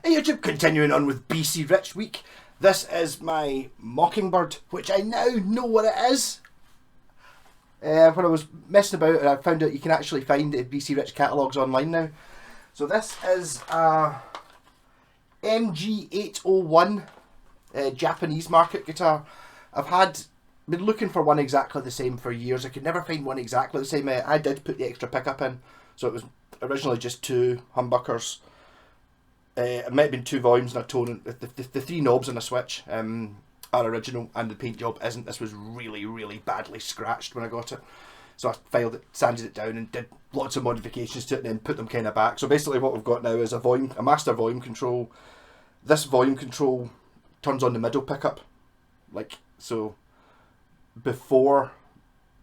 Hey YouTube, continuing on with BC Rich Week. This is my mockingbird, which I now know what it is. When I was messing about, I found out you can actually find the BC Rich catalogues online now. So this is a MG801 Japanese market guitar. I've been looking for one exactly the same for years. I could never find one exactly the same. I did put the extra pickup in, so it was originally just two humbuckers. It might have been two volumes and a tone. The three knobs and a switch are original, and the paint job isn't. This was really badly scratched when I got it, so I filed it, sanded it down, and did lots of modifications to it, and then put them kind of back. So basically, what we've got now is a master volume control. This volume control turns on the middle pickup, like so, before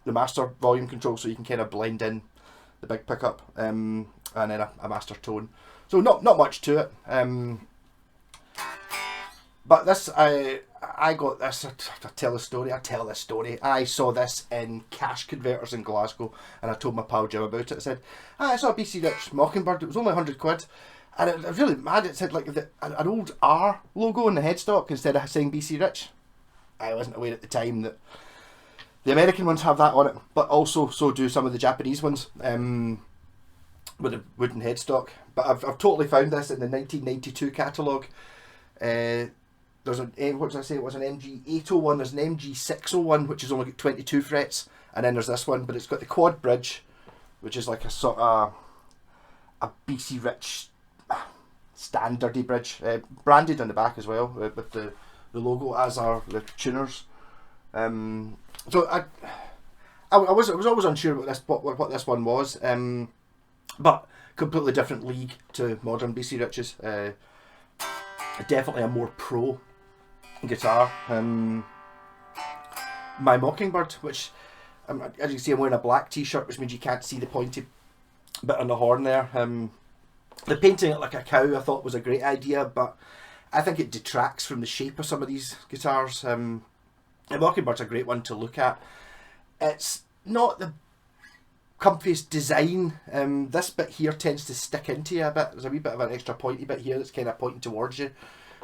the master volume control, so you can kind of blend in the big pickup, and then a master tone. So not much to it, but this I got this. I tell this story. I saw this in Cash Converters in Glasgow, and I told my pal Jim about it. I said, I saw a BC Rich Mockingbird. It was only £100, and it was really mad. It said like an old R logo in the headstock instead of saying BC Rich. I wasn't aware at the time that the American ones have that on it, but also so do some of the Japanese ones. With a wooden headstock, but I've totally found this in the 1992 catalogue. There's what did I say? It was an MG801. There's an MG601, which has only got 22 frets, and then there's this one, but it's got the quad bridge, which is like a sort of a BC Rich standardy bridge, branded on the back as well with the logo, as are the tuners. So I was always unsure what this one was. But completely different league to modern BC Riches. Definitely a more pro guitar. My Mockingbird, which as you can see, I'm wearing a black t-shirt, which means you can't see the pointy bit on the horn there. The painting it like a cow I thought was a great idea, but I think it detracts from the shape of some of these guitars. The Mockingbird's a great one to look at. It's not the comfiest design. This bit here tends to stick into you a bit. There's a wee bit of an extra pointy bit here that's kind of pointing towards you,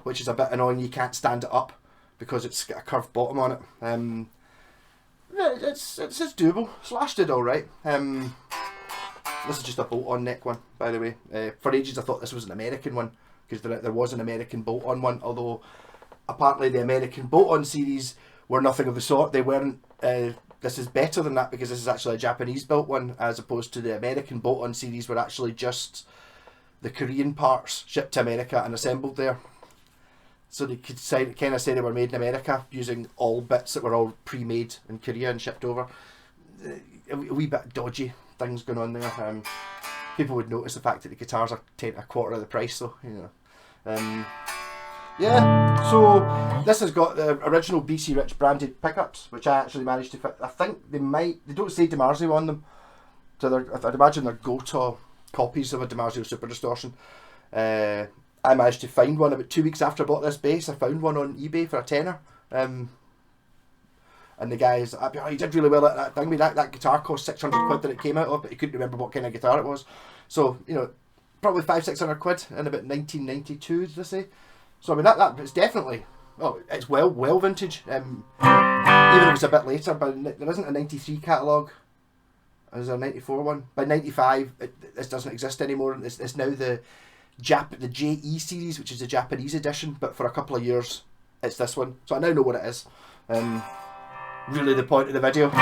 which is a bit annoying. You can't stand it up because it's got a curved bottom on it. It's doable. Slash did alright. This is just a bolt-on neck one, by the way. For ages I thought this was an American one, because there was an American bolt-on one, although apparently the American bolt-on series were nothing of the sort. They weren't. This is better than that, because this is actually a Japanese built one, as opposed to the American bolt-on series were actually just the Korean parts shipped to America and assembled there. So they could kind of say they were made in America, using all bits that were all pre-made in Korea and shipped over. A wee bit dodgy things going on there. People would notice the fact that the guitars are a quarter of the price, though, you know. Yeah, so this has got the original BC Rich branded pickups, which I actually managed to fit. I think they don't say DiMarzio on them, so I'd imagine they're Gotoh copies of a DiMarzio Super Distortion. I managed to find one about 2 weeks after I bought this bass. I found one on eBay for a tenner. And the guys, oh, he did really well at that thing. That guitar cost £600 that it came out of, but he couldn't remember what kind of guitar it was. So, you know, probably £500-600 in about 1992, did I say? So I mean that it's definitely, it's well vintage. Even if it's a bit later, but there isn't a 93 catalogue. There's a 94 one. By 95, this doesn't exist anymore. It's now the JE series, which is the Japanese edition. But for a couple of years, it's this one. So I now know what it is. Really, the point of the video. So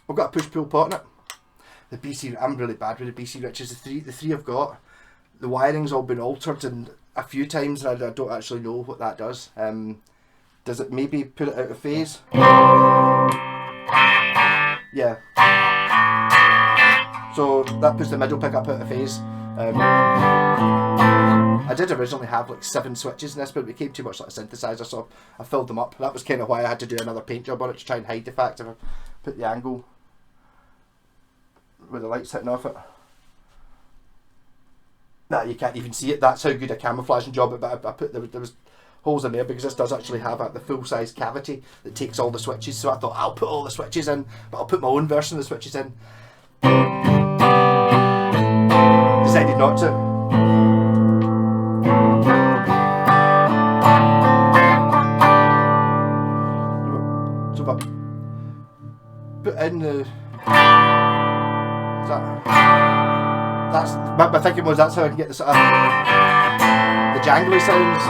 I've got a push-pull pot in it. The BC, I'm really bad with the BC Riches. The three I've got, the wiring's all been altered and a few times, and I don't actually know what that does. Does it maybe put it out of phase? Yeah. So that puts the middle pickup out of phase. I did originally have like 7 switches in this, but it became too much like a synthesizer, so I filled them up. That was kind of why I had to do another paint job on it, to try and hide the fact if I put the angle with the lights hitting off it. Nah, you can't even see it. That's how good a camouflaging job. But I put there was holes in there, because this does actually have the full-size cavity that takes all the switches. So I thought I'll put all the switches in, but I'll put my own version of the switches in. Decided not to. So if I put in the... That's my thinking was that's how I can get the sort of the jangly sounds.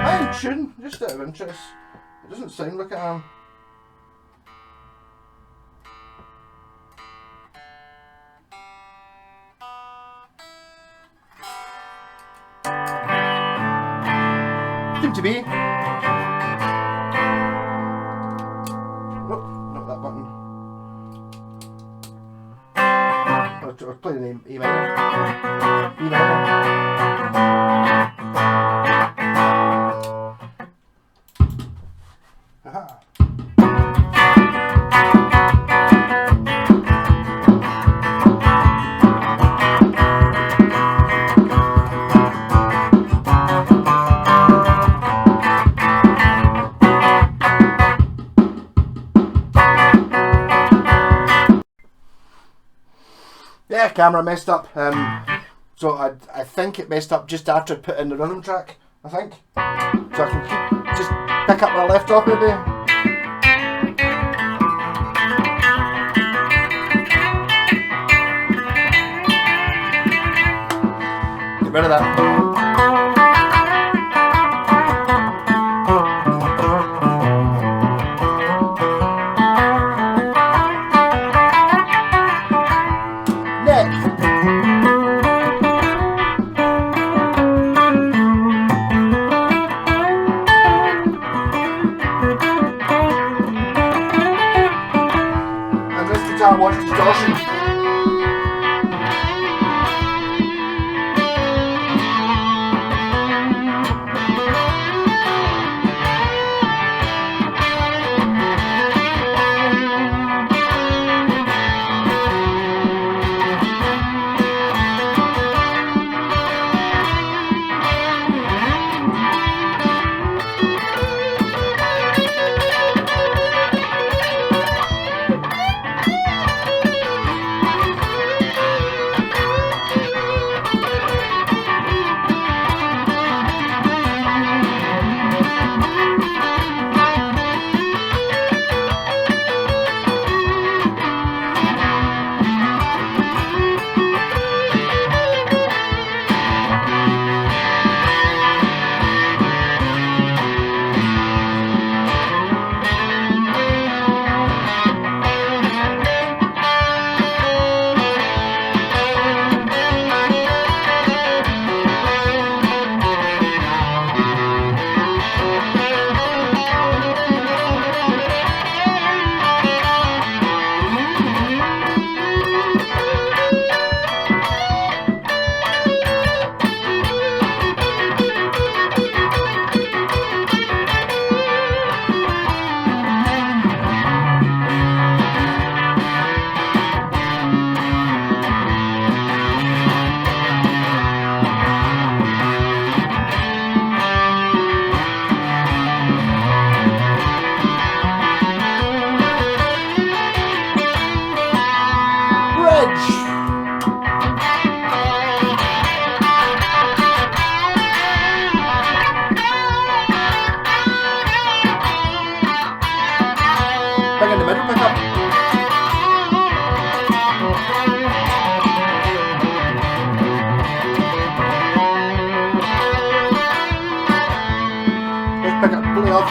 I'm in tune, just out of interest. It doesn't sound like I am. To be. Nope, not that button. I'll play the E minor. E minor. Aha. Yeah, camera messed up. So I think it messed up just after I put in the rhythm track, I think. So I can just pick up where I left off maybe. Get rid of that. Watch distortion. Back in the middle, pick up. Let's pick up, pull it off.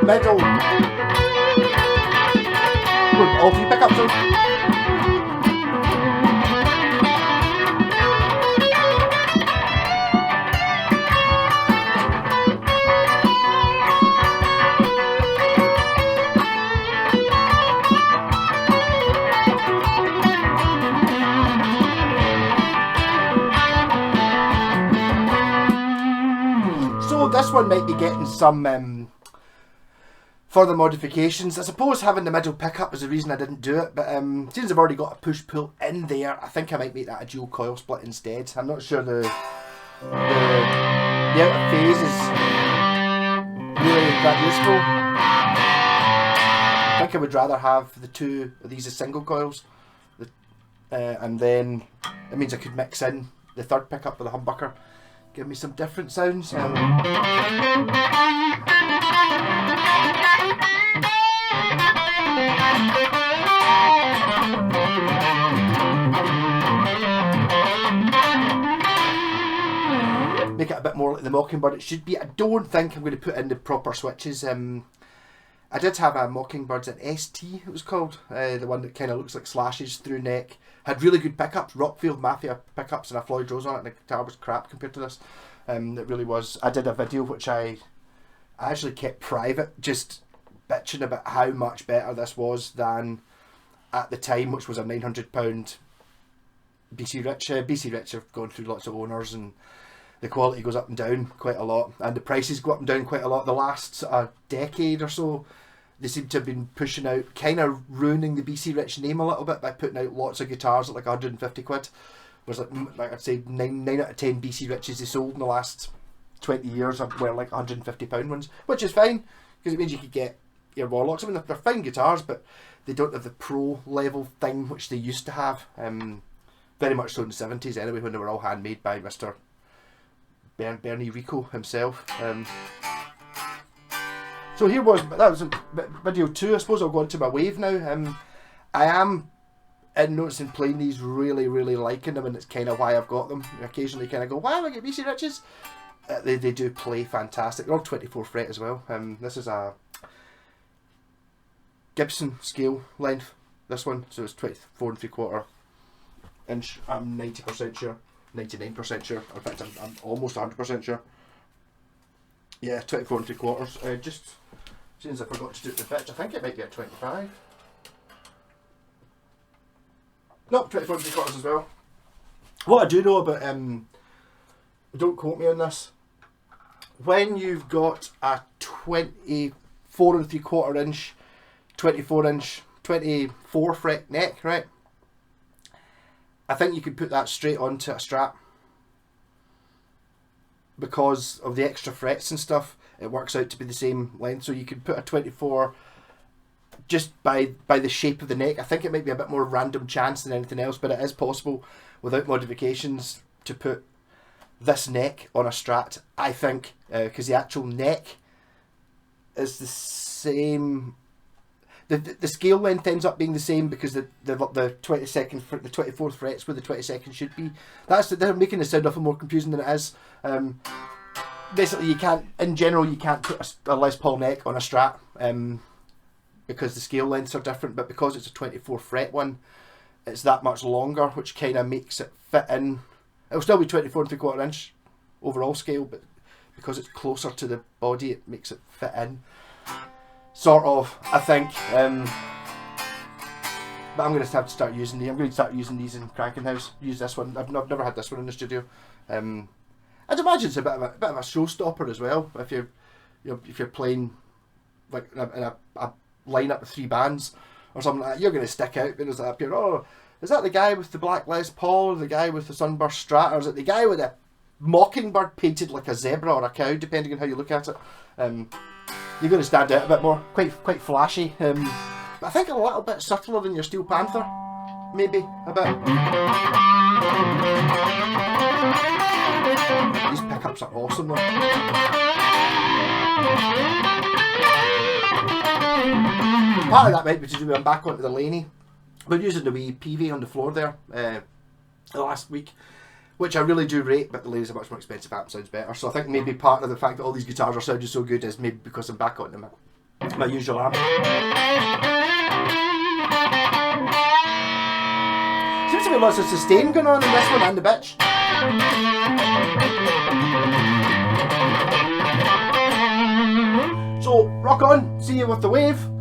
middle. Good, all three pickups though. So this one might be getting some further modifications. I suppose having the middle pickup is the reason I didn't do it, but since I've already got a push-pull in there, I think I might make that a dual coil split instead. I'm not sure the out of phase is really that useful. I think I would rather have the two of these as single coils, and then it means I could mix in the third pickup with the humbucker, give me some different sounds. Make it a bit more like the Mockingbird it should be. I don't think I'm going to put in the proper switches. I did have a Mockingbird, an ST it was called, the one that kind of looks like slashes through neck. Had really good pickups, Rockfield Mafia pickups, and a Floyd Rose on it, and the guitar was crap compared to this. It really was. I did a video which I actually kept private, just bitching about how much better this was than at the time, which was a £900 BC Rich. BC Rich have gone through lots of owners, and the quality goes up and down quite a lot, and the prices go up and down quite a lot. The last decade or so, they seem to have been pushing out, kind of ruining the BC Rich name a little bit by putting out lots of guitars at like 150 quid. Was like I'd say 9 out of 10 BC Riches they sold in the last 20 years were like £150 ones, which is fine because it means you could get your Warlocks. I mean, they're fine guitars, but they don't have the pro level thing which they used to have. Very much so in the 70s anyway, when they were all handmade by Mr. Bernie Rico himself. So that was video 2. I suppose I'll go on to my wave now. I am noticing playing these, really liking them, and it's kind of why I've got them. I occasionally kind of go, why do I get BC Riches? They do play fantastic. They're all 24 fret as well. This is a Gibson scale length, this one, so it's 24 3/4 inch. I'm 90% sure, 99% sure, in fact I'm almost 100% sure. Yeah, 24 3/4. Just since I forgot to do it the pitch, I think it might be at 25. Nope, 24 3/4 as well. What I do know about, don't quote me on this, when you've got a 24 3/4 inch, 24 inch, 24 fret neck, right? I think you could put that straight onto a Strat. Because of the extra frets and stuff, it works out to be the same length. So you could put a 24 just by the shape of the neck. I think it might be a bit more random chance than anything else, but it is possible without modifications to put this neck on a Strat, I think, because the actual neck is the same. The scale length ends up being the same because the 22nd, the 24th frets where the 22nd should be. They're making the sound awful more confusing than it is. Basically, in general, you can't put a Les Paul neck on a Strat because the scale lengths are different. But because it's a 24 fret one, it's that much longer, which kind of makes it fit in. It'll still be 24 3/4 inch overall scale, but because it's closer to the body, it makes it fit in. Sort of, I think. But I'm going to have to start using these. I'm going to start using these in Cranking House. Use this one. I've never had this one in the studio. I'd imagine it's a bit of a showstopper as well. If you're playing like in a lineup of 3 bands or something like that, you're going to stick out because up here. Oh, is that the guy with the black Les Paul, or the guy with the sunburst Strat, or is it the guy with a Mockingbird painted like a zebra or a cow, depending on how you look at it? You're going to stand out a bit more, quite flashy, but I think a little bit subtler than your Steel Panther, maybe a bit. These pickups are awesome though. Part of that might be to do with I'm back onto the Laney. We're using the wee PV on the floor there the last week, which I really do rate, but the Laney's a much more expensive amp, sounds better. So I think maybe part of the fact that all these guitars are sounding so good is maybe because I'm back on them. My usual amp. Seems to be lots of sustain going on in this one and the bitch. So rock on, see you with the wave.